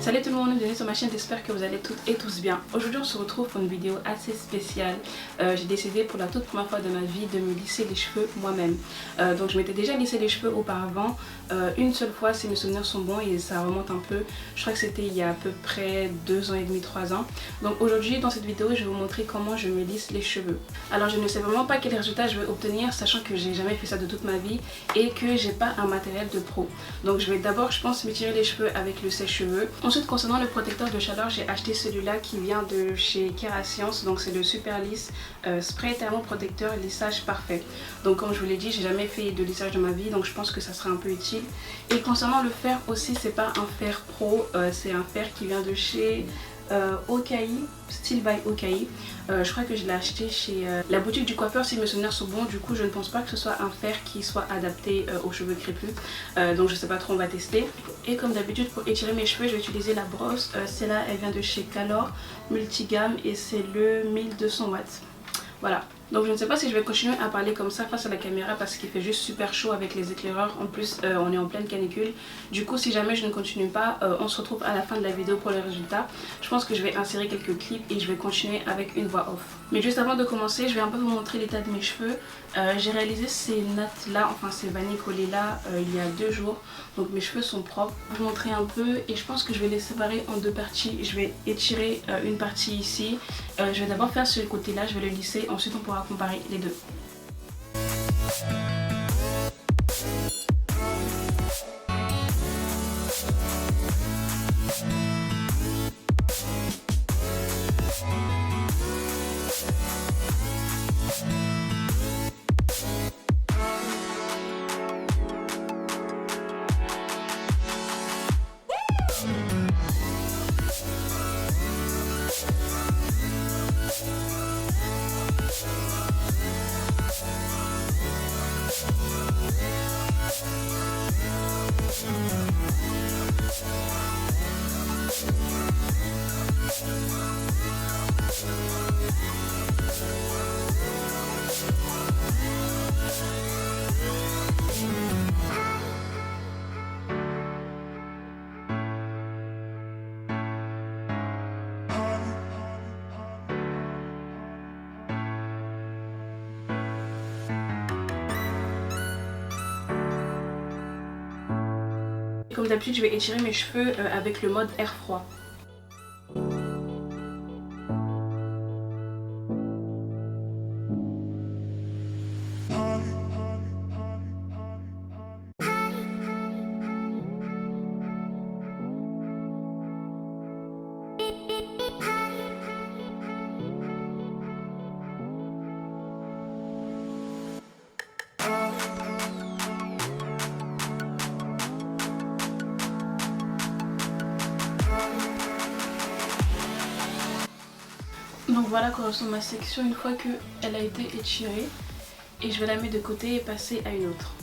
Salut tout le monde, bienvenue sur ma chaîne, j'espère que vous allez toutes et tous bien. Aujourd'hui on se retrouve pour une vidéo assez spéciale. J'ai décidé pour la toute première fois de ma vie de me lisser les cheveux moi-même. Donc je m'étais déjà lissé les cheveux auparavant, une seule fois si mes souvenirs sont bons et ça remonte un peu. Je crois que c'était il y a à peu près 2 ans et demi, 3 ans. Donc aujourd'hui dans cette vidéo je vais vous montrer comment je me lisse les cheveux. Alors je ne sais vraiment pas quel résultat je vais obtenir, sachant que j'ai jamais fait ça de toute ma vie et que j'ai pas un matériel de pro. Donc je vais d'abord je pense m'étirer les cheveux avec le sèche-cheveux. Ensuite concernant le protecteur de chaleur, j'ai acheté celui-là qui vient de chez Kerascience, donc c'est le Super Lisse spray thermoprotecteur lissage parfait. Donc comme je vous l'ai dit, j'ai jamais fait de lissage de ma vie, donc je pense que ça sera un peu utile. Et concernant le fer aussi, c'est pas un fer pro, c'est un fer qui vient de chez Okai, Style by Okai. Je crois que je l'ai acheté chez la boutique du coiffeur si mes souvenirs sont bons. Du coup je ne pense pas que ce soit un fer qui soit adapté aux cheveux crépus, donc je sais pas trop, on va tester. Et comme d'habitude pour étirer mes cheveux je vais utiliser la brosse, celle-là elle vient de chez Calor Multigamme et c'est le 1200 watts. Voilà. Donc je ne sais pas si je vais continuer à parler comme ça face à la caméra parce qu'il fait juste super chaud avec les éclaireurs. En plus on est en pleine canicule. Du coup si jamais je ne continue pas, on se retrouve à la fin de la vidéo pour les résultats. Je pense que je vais insérer quelques clips et je vais continuer avec une voix off. Mais juste avant de commencer, je vais un peu vous montrer l'état de mes cheveux. J'ai réalisé ces nattes là, enfin ces vanilles collées là il y a 2 jours. Donc mes cheveux sont propres. Je vais vous montrer un peu et je pense que je vais les séparer en 2 parties. Je vais étirer une partie ici. Je vais d'abord faire ce côté là, je vais le lisser. Ensuite on pourra comparer les deux. Comme d'habitude, je vais étirer mes cheveux avec le mode air froid. Donc voilà quoi ressemble ma section une fois qu'elle a été étirée. Et je vais la mettre de côté et passer à une autre.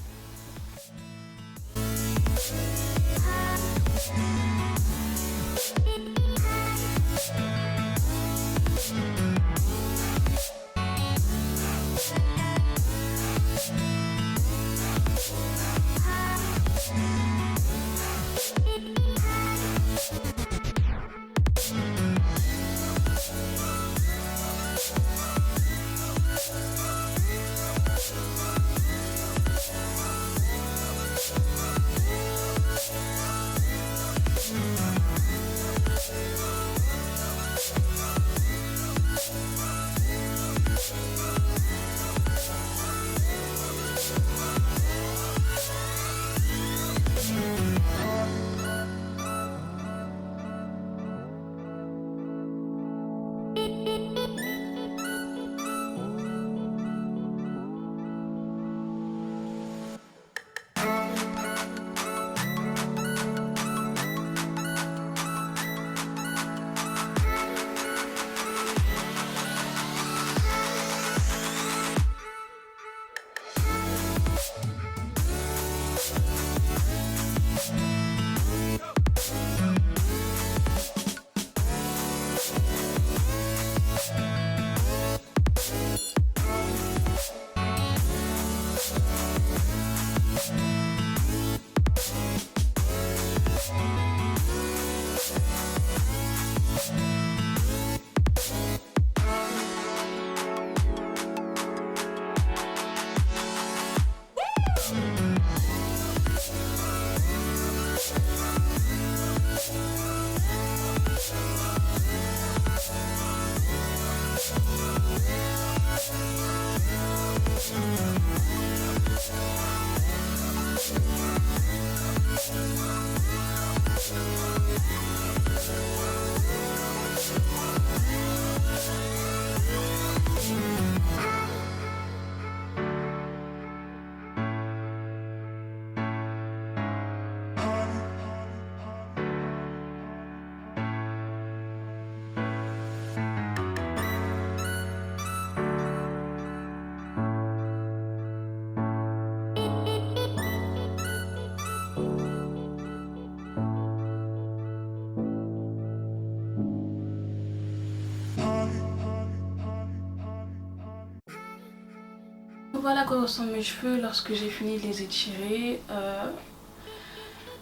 voilà à quoi ressemblent mes cheveux lorsque j'ai fini de les étirer.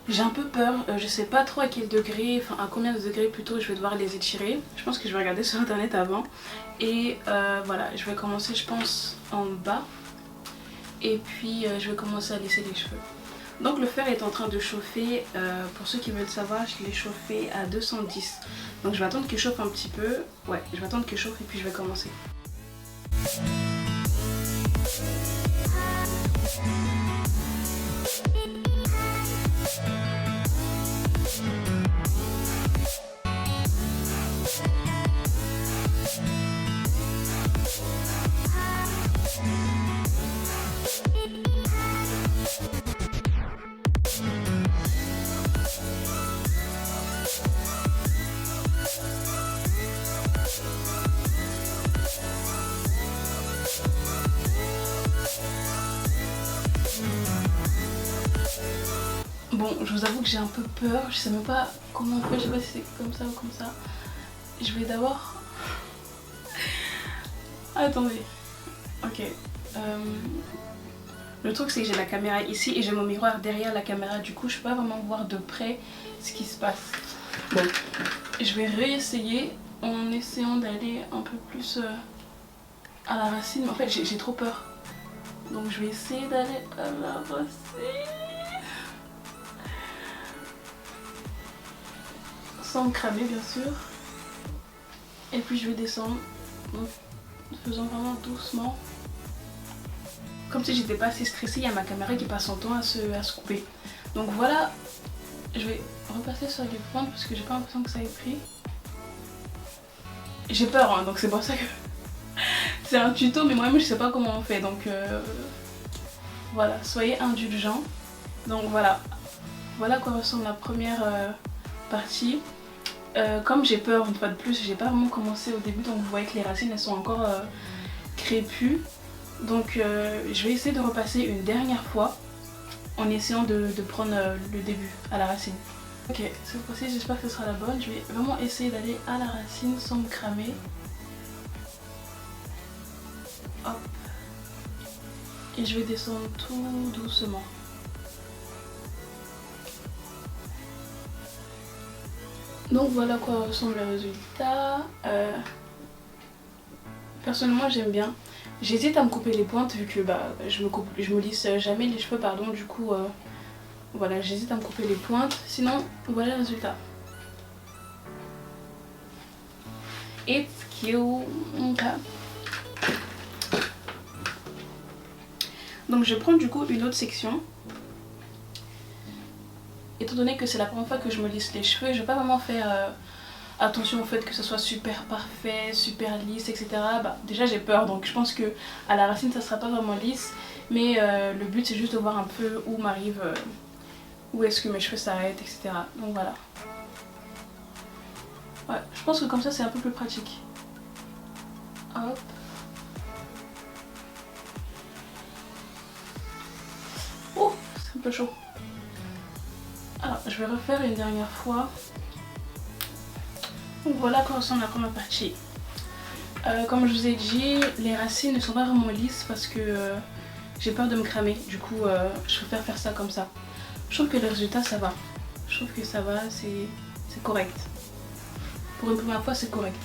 J'ai un peu peur, je sais pas trop à quel degré, enfin à combien de degrés plutôt je vais devoir les étirer. Je pense que je vais regarder sur internet avant. Et voilà, je vais commencer je pense en bas. Et puis je vais commencer à lisser les cheveux. Donc le fer est en train de chauffer, pour ceux qui veulent savoir je l'ai chauffé à 210. Donc je vais attendre qu'il chauffe un petit peu, ouais je vais attendre qu'il chauffe et puis je vais commencer. Bon, je vous avoue que j'ai un peu peur, je sais même pas comment on fait, je sais pas si c'est comme ça ou comme ça. Je vais d'abord... Attendez. Ok. Le truc c'est que j'ai la caméra ici et j'ai mon miroir derrière la caméra, du coup je peux pas vraiment voir de près ce qui se passe. Bon, je vais réessayer en essayant d'aller un peu plus à la racine, mais en fait j'ai trop peur. Donc je vais essayer d'aller à la racine. Sans me cramer bien sûr. Et puis je vais descendre en faisant vraiment doucement. Comme si j'étais pas assez stressée, il y a ma caméra qui passe son temps à se couper. Donc voilà, je vais repasser sur les pointes parce que j'ai pas l'impression que ça ait pris. J'ai peur hein, donc c'est pour ça que c'est un tuto mais moi-même je sais pas comment on fait. Donc voilà, soyez indulgents. Donc voilà, voilà à quoi ressemble la première partie. Comme j'ai peur une fois de plus, j'ai pas vraiment commencé au début donc vous voyez que les racines elles sont encore crépues. Donc je vais essayer de repasser une dernière fois en essayant de prendre le début à la racine. Ok, cette fois-ci j'espère que ce sera la bonne. Je vais vraiment essayer d'aller à la racine sans me cramer. Hop. Et je vais descendre tout doucement. Donc voilà à quoi ressemble le résultat. Personnellement j'aime bien. J'hésite à me couper les pointes vu que bah, je me lisse jamais les cheveux pardon, du coup voilà j'hésite à me couper les pointes. Sinon voilà le résultat. It's cute. Okay. Donc je vais prendre du coup une autre section. Étant donné que c'est la première fois que je me lisse les cheveux, je vais pas vraiment faire attention au fait que ce soit super parfait, super lisse, etc. Bah, déjà j'ai peur donc je pense que à la racine ça sera pas vraiment lisse. Mais le but c'est juste de voir un peu où m'arrive, où est-ce que mes cheveux s'arrêtent, etc. Donc voilà. Ouais, je pense que comme ça c'est un peu plus pratique. Hop. Oh, c'est un peu chaud. Alors, je vais refaire une dernière fois. Donc voilà à quoi ressemble la première partie. Comme je vous ai dit, les racines ne sont pas vraiment lisses parce que j'ai peur de me cramer. Du coup, je préfère faire ça comme ça. Je trouve que le résultat ça va. Je trouve que ça va, c'est correct. Pour une première fois, c'est correct.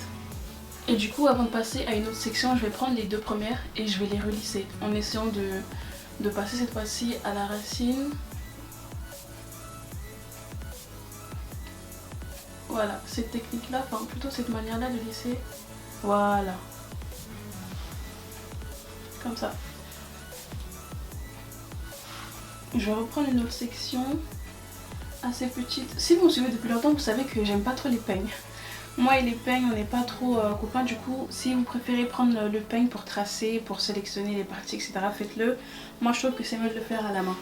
Et du coup, avant de passer à une autre section, je vais prendre les deux premières et je vais les relisser en essayant de passer cette fois-ci à la racine. Voilà, cette technique-là, enfin plutôt cette manière-là de lisser. Voilà. Comme ça. Je vais reprendre une autre section assez petite. Si vous me suivez depuis longtemps, vous savez que j'aime pas trop les peignes. Moi et les peignes, on n'est pas trop copains. Du coup, si vous préférez prendre le peigne pour tracer, pour sélectionner les parties, etc., faites-le. Moi, je trouve que c'est mieux de le faire à la main.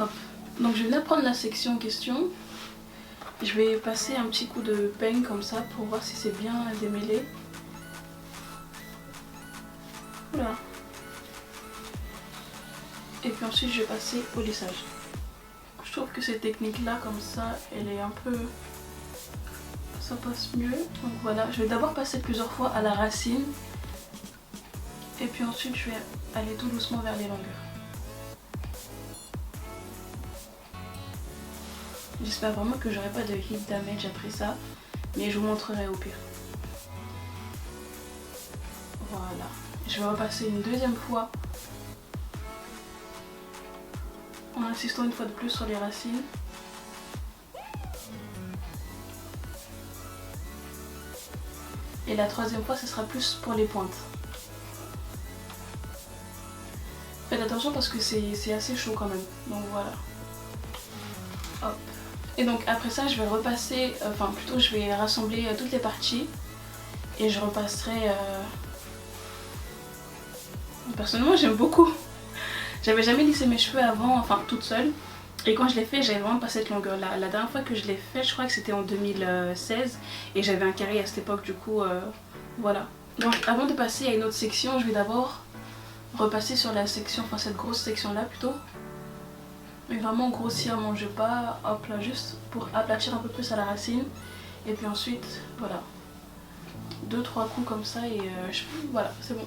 Hop. Donc, je vais là prendre la section en question. Je vais passer un petit coup de peigne comme ça pour voir si c'est bien démêlé. Voilà. Et puis ensuite je vais passer au lissage. Je trouve que cette technique là comme ça, elle est un peu... ça passe mieux. Donc voilà, je vais d'abord passer plusieurs fois à la racine. Et puis ensuite je vais aller tout doucement vers les longueurs. J'espère vraiment que j'aurai pas de heat damage après ça, mais je vous montrerai au pire. Voilà, je vais repasser une deuxième fois en insistant une fois de plus sur les racines. Et la troisième fois, ce sera plus pour les pointes. Faites attention parce que c'est assez chaud quand même. Donc voilà. Hop. Et donc après ça, je vais repasser, enfin plutôt je vais rassembler toutes les parties. Et je repasserai... Personnellement, j'aime beaucoup. J'avais jamais lissé mes cheveux avant, enfin toute seule. Et quand je l'ai fait, j'avais vraiment pas cette longueur là. La dernière fois que je l'ai fait, je crois que c'était en 2016. Et j'avais un carré à cette époque, du coup, voilà. Donc avant de passer à une autre section, je vais d'abord repasser sur la section, enfin cette grosse section là plutôt. Mais vraiment grossièrement, je vais pas, hop là, juste pour aplatir un peu plus à la racine. Et puis ensuite, voilà. 2-3 coups comme ça et voilà, c'est bon.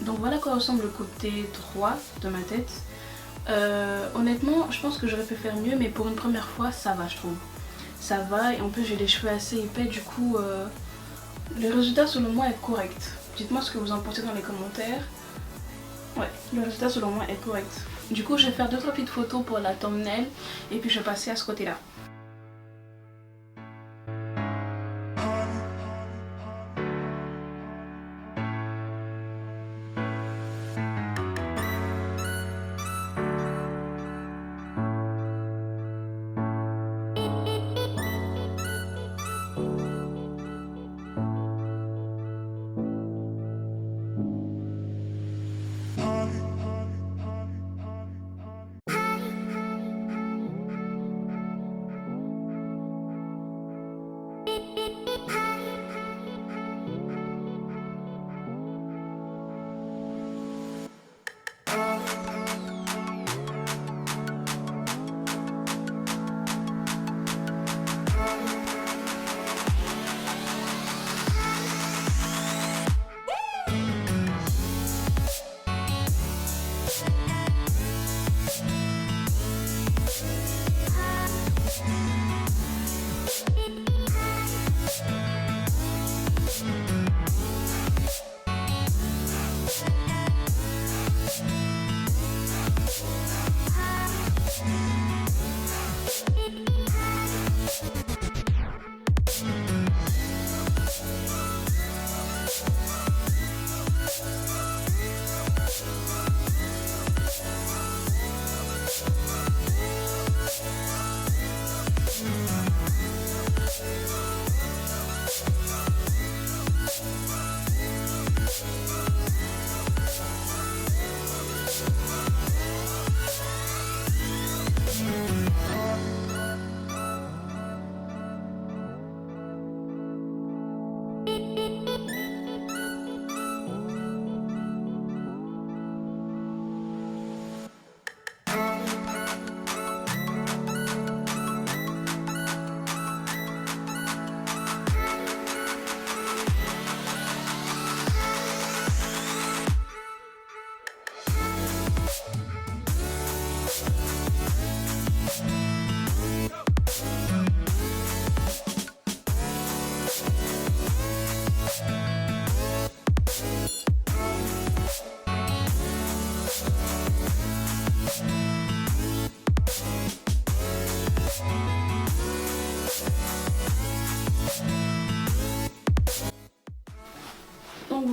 Donc voilà à quoi ressemble le côté droit de ma tête. Honnêtement, je pense que j'aurais pu faire mieux, mais pour une première fois, ça va, je trouve. Ça va, et en plus j'ai les cheveux assez épais, du coup, le résultat selon moi est correct. Dites-moi ce que vous en pensez dans les commentaires. Ouais, le résultat selon moi est correct. Du coup, je vais faire 2-3 petites photos pour la thumbnail, et puis je vais passer à ce côté-là.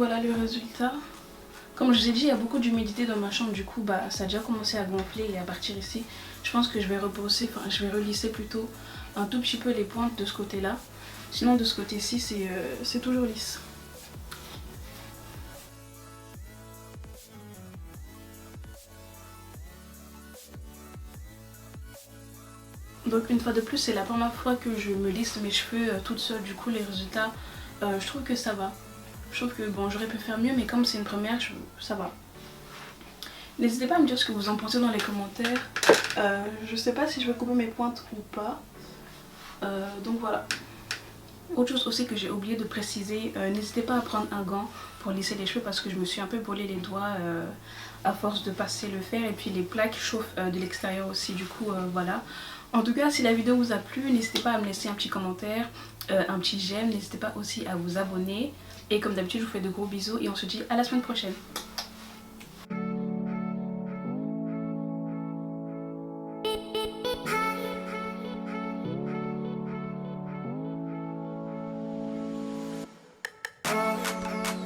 voilà le résultat. Comme je vous ai dit, il y a beaucoup d'humidité dans ma chambre, du coup bah, ça a déjà commencé à gonfler et à partir ici. Je pense que je vais rebrosser, enfin je vais relisser plutôt un tout petit peu les pointes de ce côté là. Sinon de ce côté-ci c'est toujours lisse. Donc une fois de plus, c'est la première fois que je me lisse mes cheveux toute seule. Du coup les résultats, je trouve que ça va. Je trouve que bon, j'aurais pu faire mieux, mais comme c'est une première, ça va. N'hésitez pas à me dire ce que vous en pensez dans les commentaires. Je sais pas si je vais couper mes pointes ou pas. Donc voilà. Autre chose aussi que j'ai oublié de préciser, n'hésitez pas à prendre un gant pour lisser les cheveux parce que je me suis un peu brûlé les doigts à force de passer le fer et puis les plaques chauffent de l'extérieur aussi, du coup voilà. En tout cas, si la vidéo vous a plu, n'hésitez pas à me laisser un petit commentaire, un petit j'aime, n'hésitez pas aussi à vous abonner et comme d'habitude je vous fais de gros bisous et on se dit à la semaine prochaine.